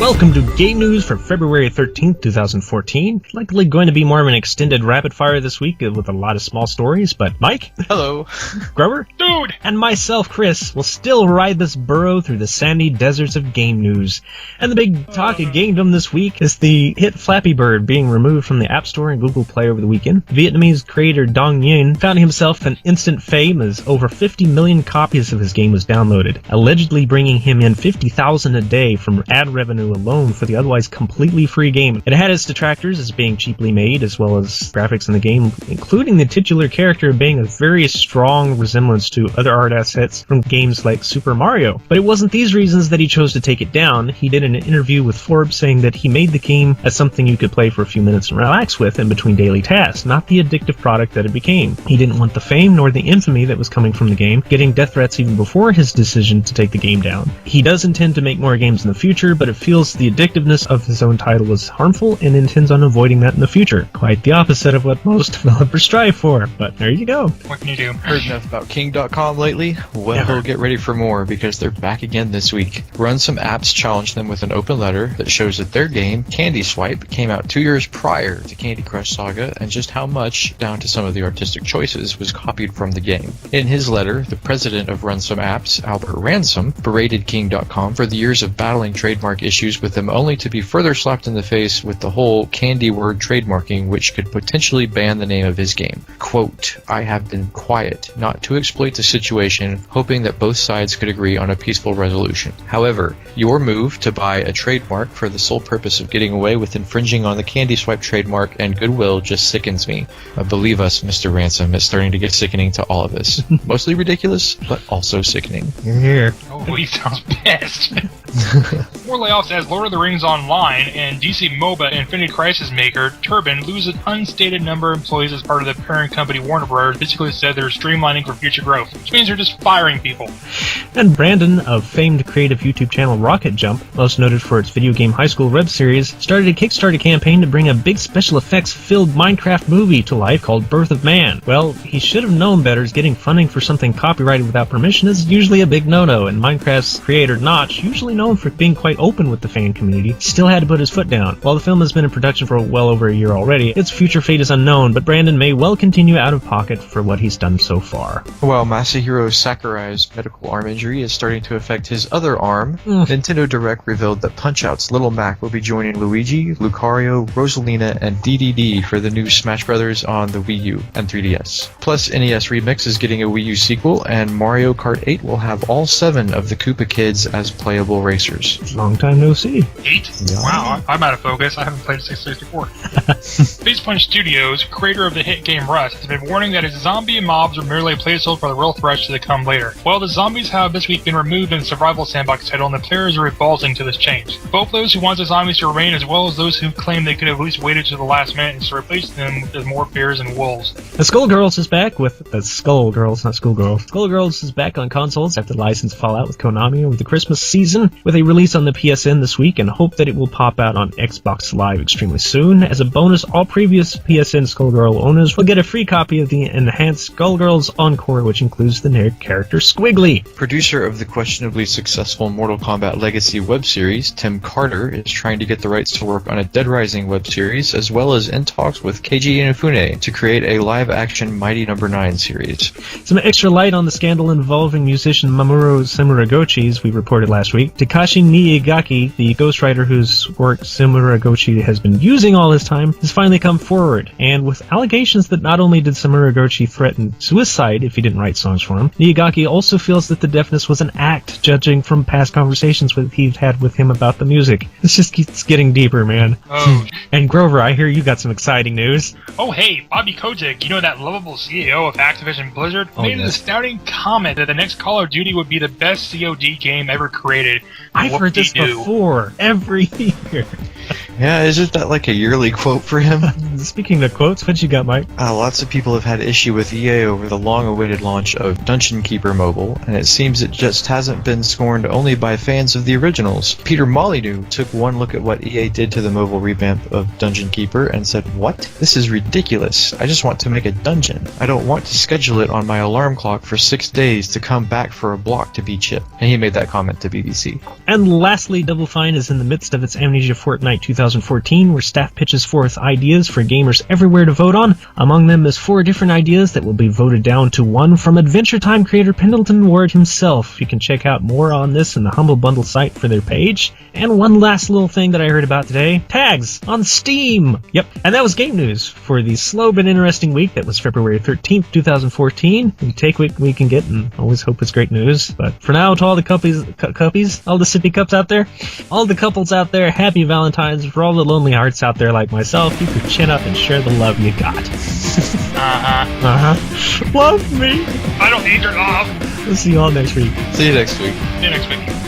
Welcome to Game News for February 13th, 2014. Likely going to be more of an extended rapid fire this week with a lot of small stories, but Mike? Hello. Grover? Dude! And myself, Chris, will still ride this burro through the sandy deserts of game news. And the big talk of gamedom this week is the hit Flappy Bird being removed from the App Store and Google Play over the weekend. Vietnamese creator Dong Nguyen found himself an instant fame as over 50 million copies of his game was downloaded, allegedly bringing him in $50,000 a day from ad revenue alone for the otherwise completely free game. It had its detractors as being cheaply made, as well as graphics in the game, including the titular character being a very strong resemblance to other art assets from games like Super Mario. But it wasn't these reasons that he chose to take it down. He did an interview with Forbes saying that he made the game as something you could play for a few minutes and relax with in between daily tasks, not the addictive product that it became. He didn't want the fame nor the infamy that was coming from the game, getting death threats even before his decision to take the game down. He does intend to make more games in the future, but it feels the addictiveness of his own title is harmful and intends on avoiding that in the future. Quite the opposite of what most developers strive for, but there you go. What can you do? Heard enough about King.com lately? Well, get ready for more because they're back again this week. Run Some Apps challenged them with an open letter that shows that their game, Candy Swipe, came out 2 years prior to Candy Crush Saga and just how much, down to some of the artistic choices, was copied from the game. In his letter, the president of Run Some Apps, Albert Ransom, berated King.com for the years of battling trademark issues with them only to be further slapped in the face with the whole candy word trademarking, which could potentially ban the name of his game. Quote, "I have been quiet, not to exploit the situation, hoping that both sides could agree on a peaceful resolution. However, your move to buy a trademark for the sole purpose of getting away with infringing on the Candy Swipe trademark and goodwill just sickens me. Believe us, Mr. Ransom, it's starting to get sickening to all of us. Mostly ridiculous, but also sickening." You're here. Oh, he sounds pissed. More layoffs as Lord of the Rings Online and DC MOBA Infinity Crisis maker Turbine lose an unstated number of employees as part of the parent company Warner Bros. Basically said they're streamlining for future growth, which means they're just firing people. And Brandon of famed creative YouTube channel Rocket Jump, most noted for its video game high school web series, started a Kickstarter campaign to bring a big special effects-filled Minecraft movie to life called Birth of Man. Well, he should have known better, as getting funding for something copyrighted without permission is usually a big no-no, and Minecraft's creator Notch, usually known for being quite open with the fan community, still had to put his foot down. While the film has been in production for well over a year already, its future fate is unknown, but Brandon may well continue out of pocket for what he's done so far. While Masahiro Sakurai's medical arm injury is starting to affect his other arm, Nintendo Direct revealed that Punch-Out's Little Mac will be joining Luigi, Lucario, Rosalina, and DDD for the new Smash Bros. On the Wii U and 3DS. Plus, NES Remix is getting a Wii U sequel, and Mario Kart 8 will have all 7 of the Koopa Kids as playable racers. Long time no see. 8? Yeah. Wow, I'm out of focus. I haven't played 664. Face Punch Studios, creator of the hit game Rust, has been warning that his zombie mobs are merely a placeholder for the real threats to come later. Well, the zombies have this week been removed in the survival Sandbox title, and the players are revolting to this change. Both those who want the zombies to remain, as well as those who claim they could have at least waited to the last minute to replace them with more bears and wolves. The Skullgirls is back with Skullgirls, not Schoolgirls. Skullgirls is back on consoles after the license fallout with Konami over the Christmas season, with a release on the PSN this week, and hope that it will pop out on Xbox Live extremely soon. As a bonus, all previous PSN Skullgirl owners will get a free copy of the enhanced Skullgirls Encore, which includes the nerd character Squiggly. Producer of the questionably successful Mortal Kombat Legacy web series, Tim Carter, is trying to get the rights to work on a Dead Rising web series, as well as in talks with Keiji Inafune to create a live-action Mighty No. 9 series. Some extra light on the scandal involving musician Mamoru Samuragochi, as we reported last week. Takashi Niigaki, the ghostwriter whose work Samuragochi has been using all his time, has finally come forward, and with allegations that not only did Samuragochi threaten suicide if he didn't write songs for him, Niigaki also feels that the deafness was an act, judging from past conversations he'd had with him about the music. This just keeps getting deeper, man. Oh. And Grover, I hear you got some exciting news. Oh, hey, Bobby Kotick, you know that lovable CEO of Activision Blizzard, made an astounding comment that the next Call of Duty would be the best COD game ever created. I've heard this before, every year. Yeah, isn't that like a yearly quote for him? speaking of quotes, what you got, Mike? Lots of people have had issue with EA over the long-awaited launch of Dungeon Keeper Mobile, and it seems it just hasn't been scorned only by fans of the originals. Peter Molyneux took one look at what EA did to the mobile revamp of Dungeon Keeper and said, "What? This is ridiculous. I just want to make a dungeon. I don't want to schedule it on my alarm clock for 6 days to come back for a block to be chipped." And he made that comment to BBC. And lastly, Double Fine is in the midst of its Amnesia Fortnight 2014, where staff pitches forth ideas for gamers everywhere to vote on. Among them is 4 different ideas that will be voted down to one from Adventure Time creator Pendleton Ward himself. You can check out more on this in the Humble Bundle site for their page. And one last little thing that I heard about today, tags on Steam. Yep, and that was game news for the slow but interesting week that was February 13th, 2014. We take what we can get and always hope it's great news. But for now, to all the cuppies, all the sippy cups out there, all the couples out there, happy Valentine's. For all the lonely hearts out there like myself, you could chin up and share the love you got. Love me. I don't need your love. We'll see you all next week. See you next week. See you next week.